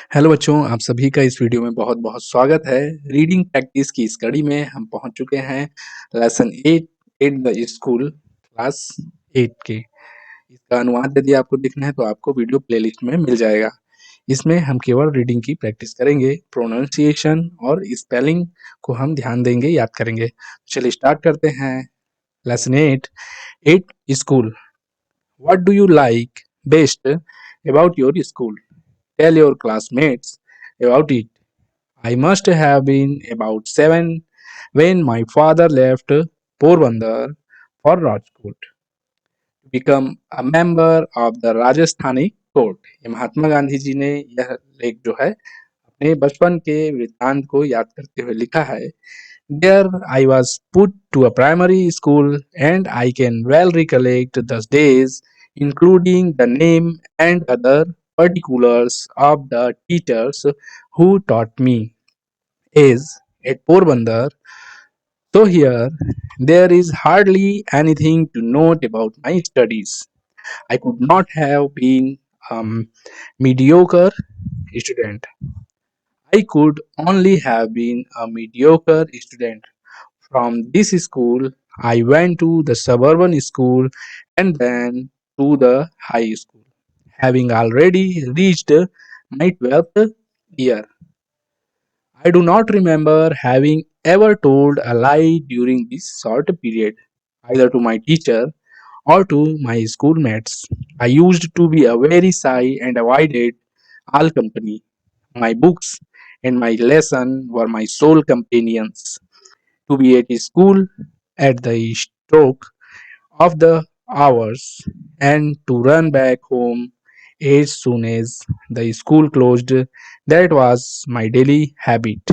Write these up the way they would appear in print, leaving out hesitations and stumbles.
Hello बच्चों, आप सभी का इस वीडियो में बहुत-बहुत स्वागत है। रीडिंग प्रैक्टिस की इस कड़ी में हम पहुंच चुके हैं lesson 8 at the school class 8 के। इसका अनुवाद यदि आपको देखना है तो आपको वीडियो प्लेलिस्ट में मिल जाएगा। इसमें हम केवल रीडिंग की प्रैक्टिस करेंगे, प्रोनाउंसिएशन और स्पेलिंग को हम ध्यान देंगे, याद करेंगे। चलिए स्टार्ट करते हैं। Lesson 8 at school. What do you like best about your school? Tell your classmates about it. I must have been about 7 when my father left Porbandar for Rajkot to become a member of the Rajasthani court. ये महात्मा गांधी जी ने यह लेख जो है अपने बचपन के वृत्तांत को याद करते हुए लिखा है। There I was put to a primary school and I can well recollect those days, including the name and other particulars of the teachers who taught me. Is at Porbandar, so here there is hardly anything to note about my studies. I could not have been a mediocre student. I could only have been a mediocre student. From this school, I went to the suburban school and then to the high school, having already reached my 12th year. I do not remember having ever told a lie during this short period, either to my teacher or to my schoolmates. I used to be a very shy and avoided all company. My books and my lesson were my sole companions. To be at school at the stroke of the hours and to run back home as soon as the school closed, that was my daily habit.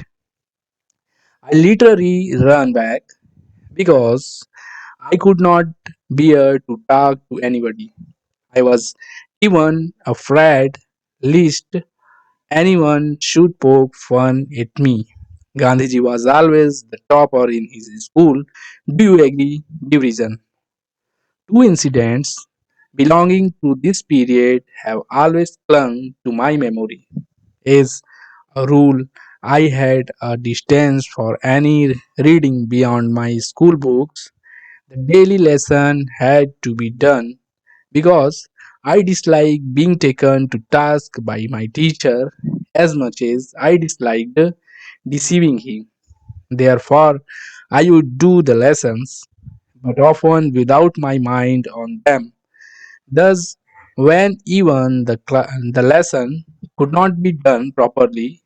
I literally ran back because I could not bear to talk to anybody. I was even afraid lest anyone should poke fun at me. Gandhiji was always the topper in his school. Do you agree? Division. Two incidents belonging to this period have always clung to my memory. As a rule, I had a distance for any reading beyond my school books. The daily lesson had to be done because I dislike being taken to task by my teacher as much as I disliked deceiving him. Therefore, I would do the lessons, but often without my mind on them. Thus, when even the lesson could not be done properly,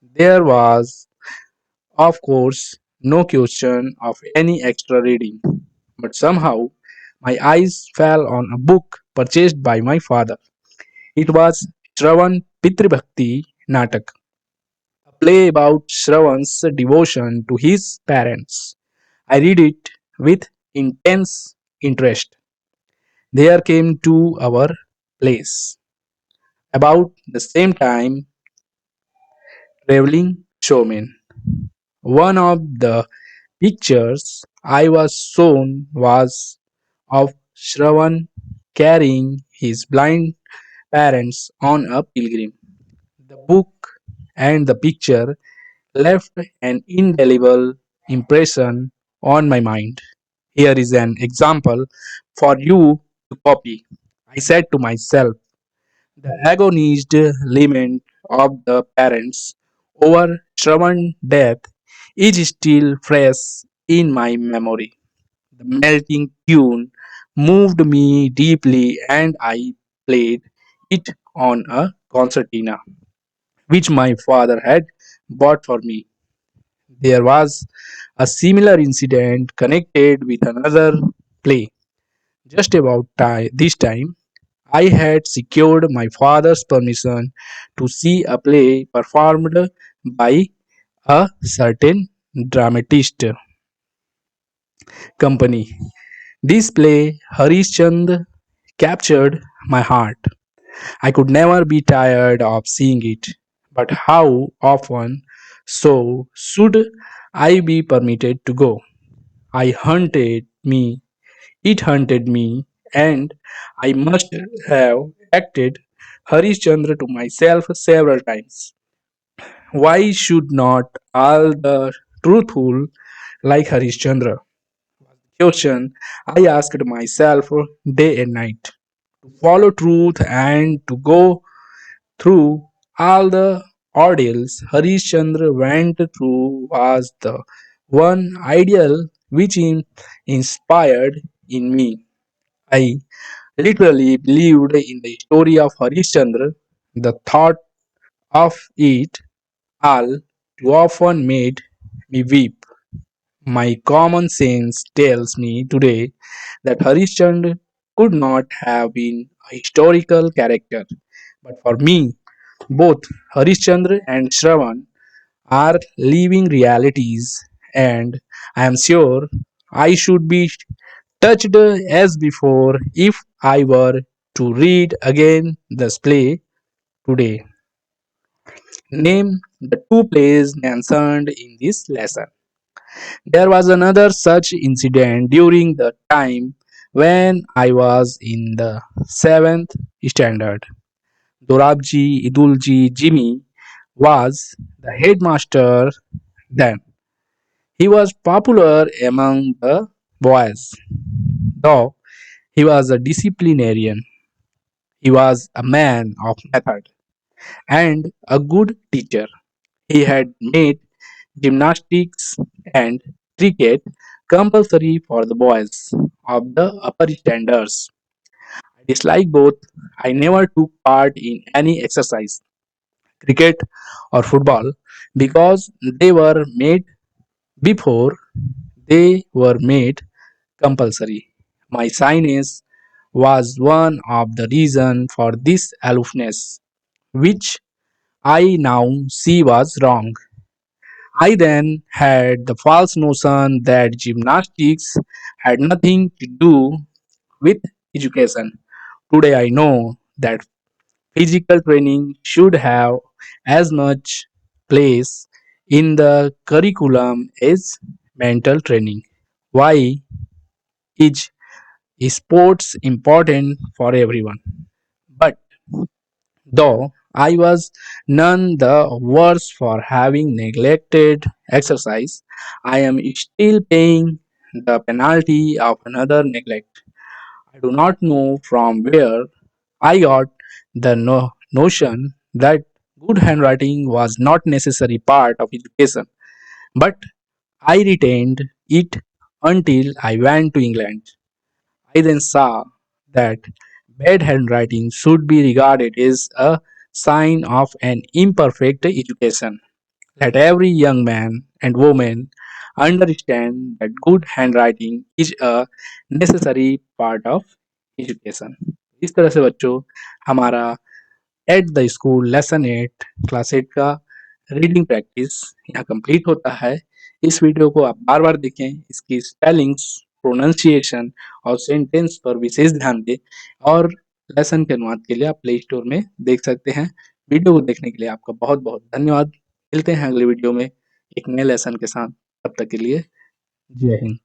there was, of course, no question of any extra reading. But somehow, my eyes fell on a book purchased by my father. It was Shravan Pitribhakti Natak, a play about Shravan's devotion to his parents. I read it with intense interest. There came to our place. About the same time, traveling showman. One of the pictures I was shown was of Shravan carrying his blind parents on a pilgrim. The book and the picture left an indelible impression on my mind. Here is an example for you to copy. I said to myself, the agonized lament of the parents over Shravan's death is still fresh in my memory. The melting tune moved me deeply and I played it on a concertina which my father had bought for me. There was a similar incident connected with another play. Just about this time, I had secured my father's permission to see a play performed by a certain dramatist company. This play, Harishchand, captured my heart. I could never be tired of seeing it. But how often so should I be permitted to go? I hunted me, it hunted me, and I must have acted Harishchandra to myself several times. Why should not all the truthful like Harishchandra? Question I asked myself day and night. To follow truth and to go through all the ordeals Harishchandra went through was the one ideal which inspired in me. I literally believed in the story of Harishchandra. The thought of it all too often made me weep. My common sense tells me today that Harishchandra could not have been a historical character. But for me, both Harishchandra and Shravan are living realities, and I am sure I should be touched as before if I were to read again this play today. Name the two plays mentioned in this lesson. There was another such incident during the time when I was in the 7th standard. Dorabji Idulji Jimmy was the headmaster then. He was popular among the boys, though he was a disciplinarian. He was a man of method and a good teacher. He had made gymnastics and cricket compulsory for the boys of the upper standards. I dislike both. I never took part in any exercise, cricket or football, because they were made before they were made compulsory. My shyness was one of the reasons for this aloofness, which I now see was wrong. I then had the false notion that gymnastics had nothing to do with education. Today I know that physical training should have as much place in the curriculum as mental training. Why is sports important for everyone? But though I was none the worse for having neglected exercise, I am still paying the penalty of another neglect. I do not know from where I got the notion that good handwriting was not necessary part of education, but I retained it until I went to England. I then saw that bad handwriting should be regarded as a sign of an imperfect education. Let every young man and woman understand that good handwriting is a necessary part of education. इस तरह से बच्चों हमारा at the school lesson 8 class 8 का reading practice यहाँ complete होता है। इस वीडियो को आप बार बार देखें, इसकी स्पेलिंग्स, प्रोनाउंसिएशन और सेंटेंस पर विशेष ध्यान दें और लेसन के अनुवाद के लिए आप प्ले स्टोर में देख सकते हैं। वीडियो को देखने के लिए आपका बहुत बहुत धन्यवाद। मिलते हैं अगले वीडियो में एक नए लेसन के साथ। तब तक के लिए जय हिंद।